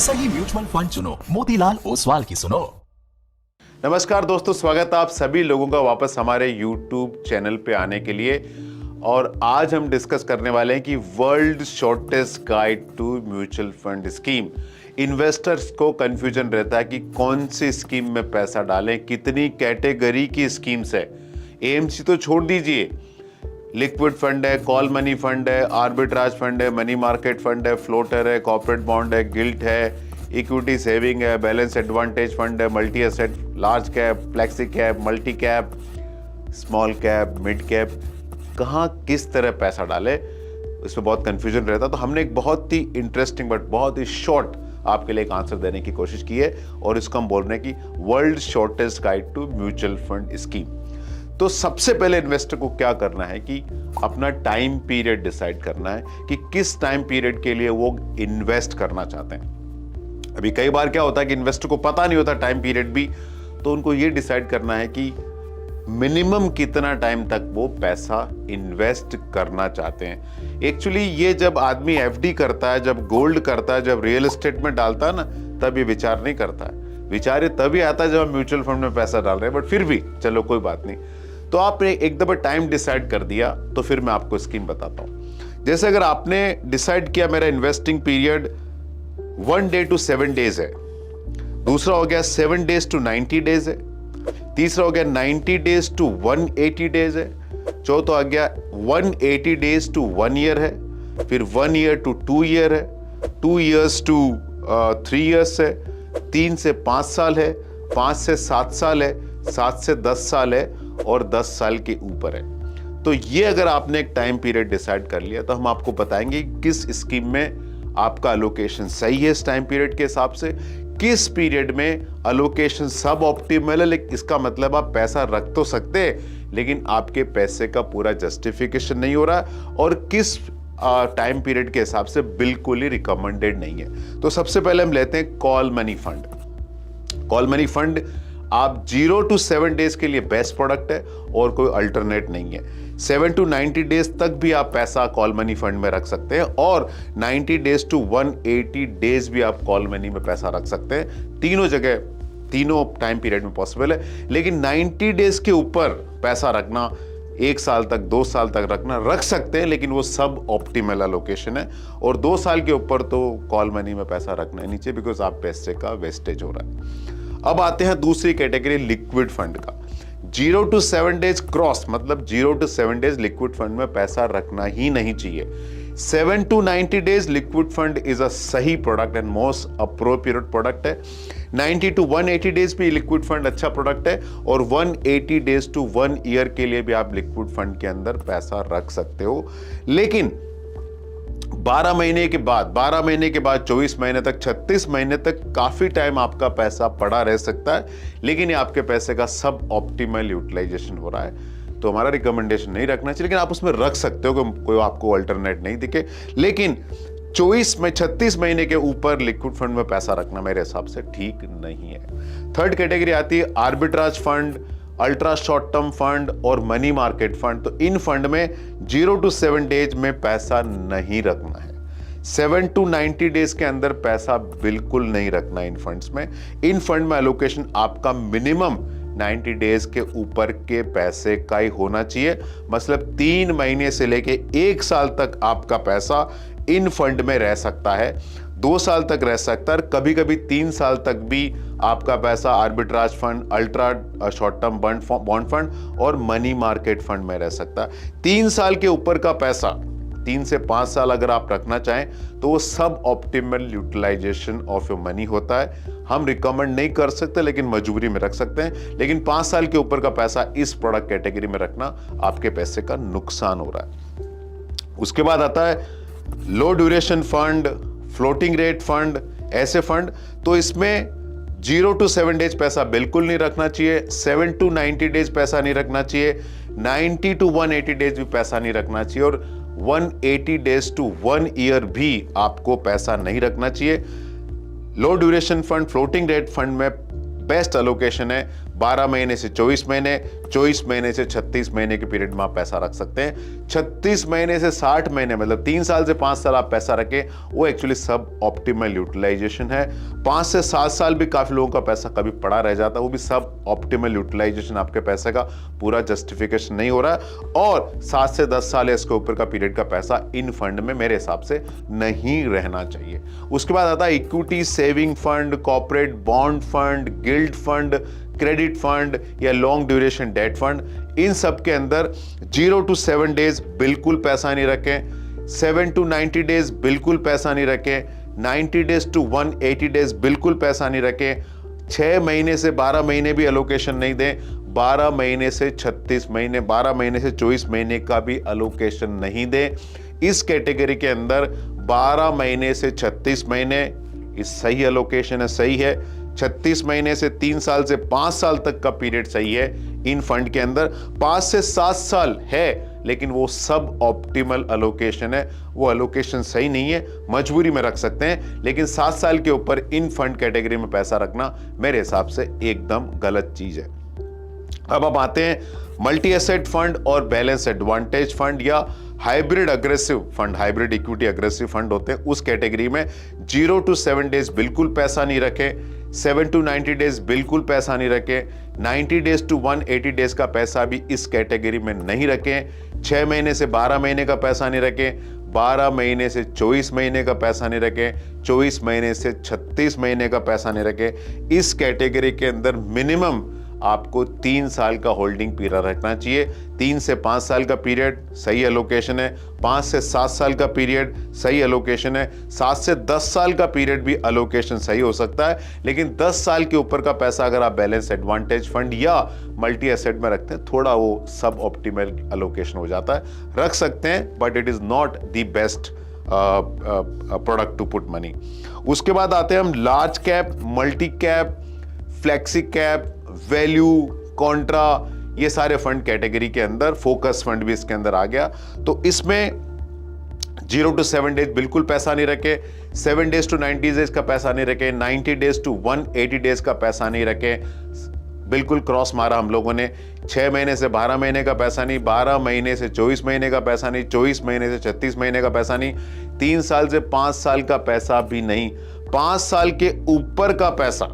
सही mutual fund चुनो, मोतीलाल ओसवाल की सुनो। नमस्कार दोस्तों, स्वागत है आप सभी लोगों का वापस हमारे YouTube चैनल पे आने के लिए। और आज हम डिस्कस करने वाले हैं कि world shortest guide to mutual fund scheme. Investors को कंफ्यूजन रहता है कि कौन सी स्कीम में पैसा डालें, कितनी कैटेगरी की स्कीम्स है। एएमसी तो छोड़ दीजिए, लिक्विड फंड है, कॉल मनी फंड है, आर्बिट्राज फंड है, मनी मार्केट फंड है, फ्लोटर है, कॉर्पोरेट बॉन्ड है, गिल्ट है, इक्विटी सेविंग है, बैलेंस एडवांटेज फंड है, multi asset, large cap, flexi cap, multi cap, small cap, mid cap, कहाँ किस तरह पैसा डाले, इसमें बहुत कंफ्यूजन रहता। तो हमने एक बहुत ही इंटरेस्टिंग बट बहुत ही शॉर्ट आपके लिए एक आंसर देने की कोशिश की है और इसको हम बोल रहे हैं कि world shortest guide to mutual fund scheme. तो सबसे पहले इन्वेस्टर को क्या करना है कि अपना टाइम पीरियड डिसाइड करना है कि किस टाइम पीरियड के लिए वो इन्वेस्ट करना चाहते हैं। अभी कई बार क्या होता है कि इन्वेस्टर को पता नहीं होता टाइम पीरियड भी, तो उनको ये डिसाइड करना है कि मिनिमम कितना टाइम तक वो पैसा इन्वेस्ट करना चाहते हैं। एक्चुअली ये जब आदमी एफडी करता है, जब गोल्ड करता है, जब रियल एस्टेट में डालता है ना, तब ये विचार नहीं करता है। विचार ये तभी आता है जब हम म्यूचुअल फंड में पैसा डाल रहे हैं, बट फिर भी चलो कोई बात नहीं। तो आपने एक दफा टाइम डिसाइड कर दिया तो फिर मैं आपको स्कीम बताता हूं। जैसे अगर आपने डिसाइड किया मेरा investing period 1 day to 7 days है, दूसरा हो गया 7 डेज टू 90 डेज है, तीसरा हो गया 90 डेज टू 180 डेज है, चौथा हो गया 180 डेज टू 1 ईयर है, फिर 1 ईयर टू 2 ईयर है, 2 ईयर्स टू 3 ईयर्स है, 3 से 5 साल है, 5 से 7 साल है, 7 से 10 साल है और 10 साल के ऊपर है। तो ये अगर आपने एक टाइम पीरियड डिसाइड कर लिया तो हम आपको बताएंगे किस स्कीम में आपका अलोकेशन सही है इस टाइम पीरियड के हिसाब से, किस पीरियड में अलोकेशन सब ऑप्टिमल है। लेकिन इसका मतलब आप पैसा रख तो सकते हैं लेकिन आपके पैसे का पूरा जस्टिफिकेशन नहीं हो रहा और किस टाइम पीरियड के हिसाब से बिल्कुल ही रिकमेंडेड नहीं है। तो सबसे पहले हम लेते हैं call money fund. Call money fund आप 0 टू 7 डेज के लिए बेस्ट प्रोडक्ट है और कोई अल्टरनेट नहीं है। 7 टू 90 डेज तक भी आप पैसा कॉल मनी फंड में रख सकते हैं और 90 डेज टू 180 डेज भी आप कॉल मनी में पैसा रख सकते हैं। तीनों जगह, तीनों टाइम पीरियड में पॉसिबल है। लेकिन 90 डेज के ऊपर पैसा रखना, 1 साल तक, 2 साल तक रखना रख सकते हैं, लेकिन वो सब ऑप्टिमल एलोकेशन है। और 2 साल के ऊपर तो कॉल मनी में पैसा रखना है नीचे, बिकॉज आप पैसे का वेस्टेज हो रहा है। अब आते हैं दूसरी कैटेगरी लिक्विड फंड का। 0 टू 7 डेज क्रॉस, मतलब 0 टू 7 डेज लिक्विड फंड में पैसा रखना ही नहीं चाहिए। 7 to 90 days liquid fund is a सही product and most appropriate product है। 90 टू 180 डेज भी लिक्विड फंड अच्छा प्रोडक्ट है और 180 डेज टू 1 ईयर के लिए भी आप लिक्विड फंड के अंदर पैसा रख सकते हो। लेकिन 12 महीने के बाद, 24 महीने तक, 36 महीने तक काफी टाइम आपका पैसा पड़ा रह सकता है, लेकिन ये आपके पैसे का सब ऑप्टिमल यूटिलाइजेशन हो रहा है। तो हमारा रिकमेंडेशन नहीं रखना चाहिए, लेकिन आप उसमें रख सकते हो कि कोई आपको अल्टरनेट नहीं दिखे। लेकिन 36 महीने के ऊपर लिक्विड फंड में पैसा रखना मेरे हिसाब से ठीक नहीं है। थर्ड कैटेगरी आती है arbitrage fund, ultra short term fund और मनी मार्केट फंड। तो इन फंड में 0 टू 7 डेज में पैसा नहीं रखना है। 7 टू 90 डेज के अंदर पैसा बिल्कुल नहीं रखना इन फंड्स में। इन फंड में एलोकेशन आपका मिनिमम 90 डेज के ऊपर के पैसे का ही होना चाहिए। मतलब 3 महीने से लेके 1 साल तक आपका पैसा इन फंड में रह सकता है, 2 साल तक रह सकता है, कभी कभी 3 साल तक भी आपका पैसा arbitrage fund, ultra short term bond fund और मनी मार्केट फंड में रह सकता है। 3 साल के ऊपर का पैसा, 3 से 5 साल अगर आप रखना चाहें तो वो सब optimal utilisation of your money होता है। हम रिकमेंड नहीं कर सकते लेकिन मजबूरी में रख सकते हैं। लेकिन 5 साल के ऊपर का पैसा इस प्रोडक्ट कैटेगरी में रखना आपके पैसे का नुकसान हो रहा है। उसके बाद आता है low duration fund, floating rate fund, ऐसे फंड। तो इसमें 0 टू 7 डेज पैसा बिल्कुल नहीं रखना चाहिए, 7 टू 90 डेज पैसा नहीं रखना चाहिए, 90 टू 180 डेज भी पैसा नहीं रखना चाहिए और 180 डेज टू 1 ईयर भी आपको पैसा नहीं रखना चाहिए। Low duration fund, floating rate fund में बेस्ट एलोकेशन है 12 महीने से 24 महीने, 24 महीने से 36 महीने के पीरियड में आप पैसा रख सकते हैं। 36 महीने से 60 महीने मतलब 3 साल से 5 साल आप पैसा रखें, वो एक्चुअली सब ऑप्टिमल यूटिलाइजेशन है। 5 से 7 साल भी काफी लोगों का पैसा कभी पड़ा रह जाता है, वो भी सब ऑप्टिमल यूटिलाइजेशन, आपके पैसे का पूरा जस्टिफिकेशन नहीं हो रहा है। और 7 से 10 साल या इसके ऊपर का पीरियड का पैसा इन फंड में मेरे हिसाब से नहीं रहना चाहिए। उसके बाद आता है equity saving fund, corporate bond fund, guild fund, credit fund या लॉन्ग ड्यूरेशन डेट फंड। इन सब के अंदर 0 to 7 डेज बिल्कुल पैसा नहीं रखें, 7 to 90 डेज बिल्कुल पैसा नहीं रखें, 90 डेज to 180 डेज बिल्कुल पैसा नहीं रखें, 6 महीने से 12 महीने भी अलोकेशन नहीं दें, 12 महीने से 36 महीने, 12 महीने से 24 महीने का भी अलोकेशन नहीं दें। इस कैटेगरी के अंदर 12 महीने से 36 महीने इस सही अलोकेशन है, सही है। 36 महीने से 3 साल से 5 साल तक का पीरियड सही है इन फंड के अंदर। 5 से 7 साल है लेकिन वो सब ऑप्टिमल अलोकेशन है, वो अलोकेशन सही नहीं है, मजबूरी में रख सकते हैं, लेकिन 7 साल के ऊपर इन फंड कैटेगरी में पैसा रखना मेरे हिसाब से एकदम गलत चीज है। अब आप आते हैं मल्टी एसेट फंड और बैलेंस एडवांटेज फंड या hybrid aggressive fund, hybrid equity aggressive fund होते हैं उस कैटेगरी में। 0 to 7 डेज बिल्कुल पैसा नहीं रखें, 7 to 90 डेज बिल्कुल पैसा नहीं रखें, 90 डेज to 180 डेज का पैसा भी इस कैटेगरी में नहीं रखें, 6 महीने से 12 महीने का पैसा नहीं रखें, 12 महीने से 24 महीने का पैसा नहीं रखें, 24 महीने से 36 महीने का पैसा नहीं रखें। इस कैटेगरी के अंदर मिनिमम आपको 3 साल का होल्डिंग पीरियड रखना चाहिए। 3 से 5 साल का पीरियड सही एलोकेशन है, 5 से 7 साल का पीरियड सही एलोकेशन है, 7 से 10 साल का पीरियड भी एलोकेशन सही हो सकता है। लेकिन 10 साल के ऊपर का पैसा अगर आप बैलेंस एडवांटेज फंड या मल्टी एसेट में रखते हैं, थोड़ा वो सब ऑप्टिमल एलोकेशन हो जाता है। रख सकते हैं but it is not the best product to put money. उसके बाद आते हैं हम large cap, multi cap, flexi cap, value, contra, ये सारे फंड कैटेगरी के अंदर। फोकस फंड भी इसके अंदर आ गया। तो इसमें 0 to 7 डेज बिल्कुल पैसा नहीं रखे, 7 डेज to 90 डेज का पैसा नहीं रखे, 90 डेज to 180 डेज का पैसा नहीं रखे, बिल्कुल क्रॉस मारा हम लोगों ने। 6 महीने से 12 महीने का पैसा नहीं, 12 महीने से 24 महीने का पैसा नहीं, 24 महीने से 36 महीने का पैसा नहीं, 3 साल से 5 साल का पैसा भी नहीं। 5 साल के ऊपर का पैसा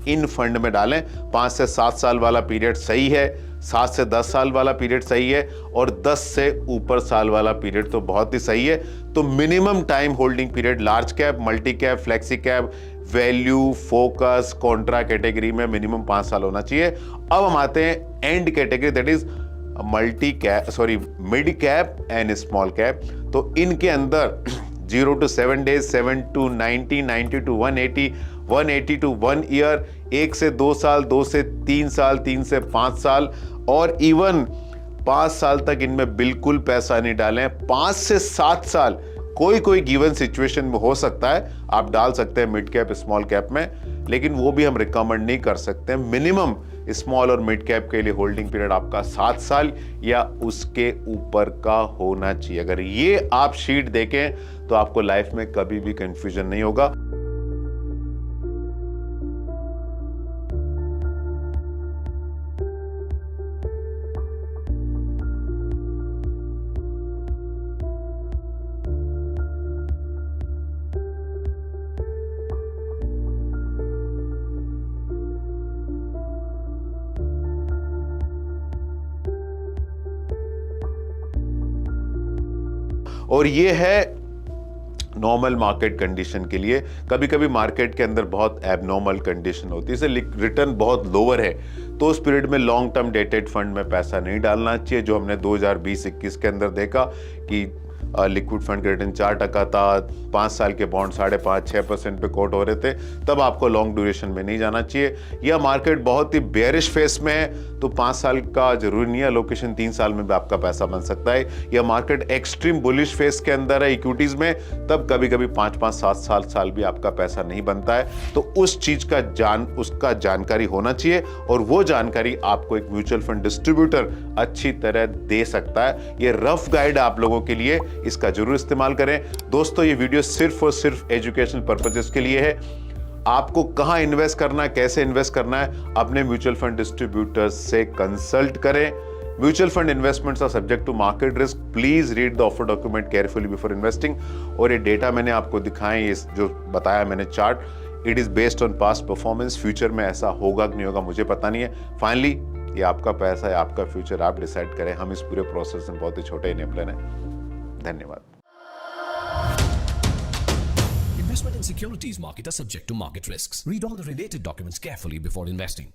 इन फंड में डालें। 5 से 7 साल वाला पीरियड सही है, 7 से 10 साल वाला पीरियड सही है, और 10 से ऊपर साल वाला पीरियड तो बहुत ही सही है। तो minimum time holding period large cap, multi cap, flexi cap, value, focus, Contra category में मिनिमम 5 साल होना चाहिए। अब हम आते हैं and category, that is multi cap, sorry mid cap and small cap. तो इनके अंदर 0 to 7 days, 7 to 90, 90 to 180, 180 to 1 year, 1 से 2 साल, 2 से 3 साल, 3 से 5 साल, और इवन 5 साल तक इनमें बिल्कुल पैसा नहीं डालें। 5 से 7 साल कोई गिवन सिचुएशन में हो सकता है, आप डाल सकते हैं मिड कैप, स्मॉल कैप में, लेकिन वो भी हम रिकमेंड नहीं कर सकते। मिनिमम स्मॉल और मिड कैप के लिए होल्डिंग पीरियड आपका 7 साल या उसके ऊपर का होना चाहिए। अगर ये आप शीट देखें तो आपको लाइफ में कभी भी कंफ्यूजन नहीं होगा। और ये है नॉर्मल मार्केट कंडीशन के लिए। कभी कभी मार्केट के अंदर बहुत एबनॉर्मल कंडीशन होती है, इसे रिटर्न बहुत लोअर है, तो उस पीरियड में लॉन्ग टर्म डेटेड फंड में पैसा नहीं डालना चाहिए। जो हमने 2020-21 के अंदर देखा कि लिक्विड फंड का रिटर्न 4% था, 5 साल के बॉन्ड 5.5-6% पे कोट हो रहे थे, तब आपको लॉन्ग ड्यूरेशन में नहीं जाना चाहिए। या मार्केट बहुत ही बेयरिश फेस में है तो 5 साल का जरूरी नहीं है, लोकेशन 3 साल में भी आपका पैसा बन सकता है। या मार्केट एक्सट्रीम बुलिश फेस के अंदर है इक्विटीज में, तब कभी कभी 5-5, 7 साल भी आपका पैसा नहीं बनता है। तो उस चीज का उसका जानकारी होना चाहिए, और वो जानकारी आपको एक म्यूचुअल फंड डिस्ट्रीब्यूटर अच्छी तरह दे सकता है। ये रफ गाइड आप लोगों के लिए, इसका जरूर इस्तेमाल करें। दोस्तों, ये वीडियो सिर्फ और सिर्फ एजुकेशनल पर्पसेस के लिए है। आपको कहां इन्वेस्ट करना है, कैसे इन्वेस्ट करना है, अपने म्यूचुअल फंड डिस्ट्रीब्यूटर्स से कंसल्ट करें। Mutual fund investments are subject to market risk. Please read the offer document carefully before investing. और ये डेटा मैंने आपको दिखाए, ये जो बताया मैंने chart, it is based on past performance. Future में ऐसा होगा कि नहीं होगा मुझे पता नहीं है। फाइनली ये आपका पैसा है, आपका फ्यूचर, आप डिसाइड करें। हम इस पूरे प्रोसेस में बहुत ही छोटे इनेबलर हैं। धन्यवाद। Investment in securities market are subject to market risks. Read all the related documents carefully before investing.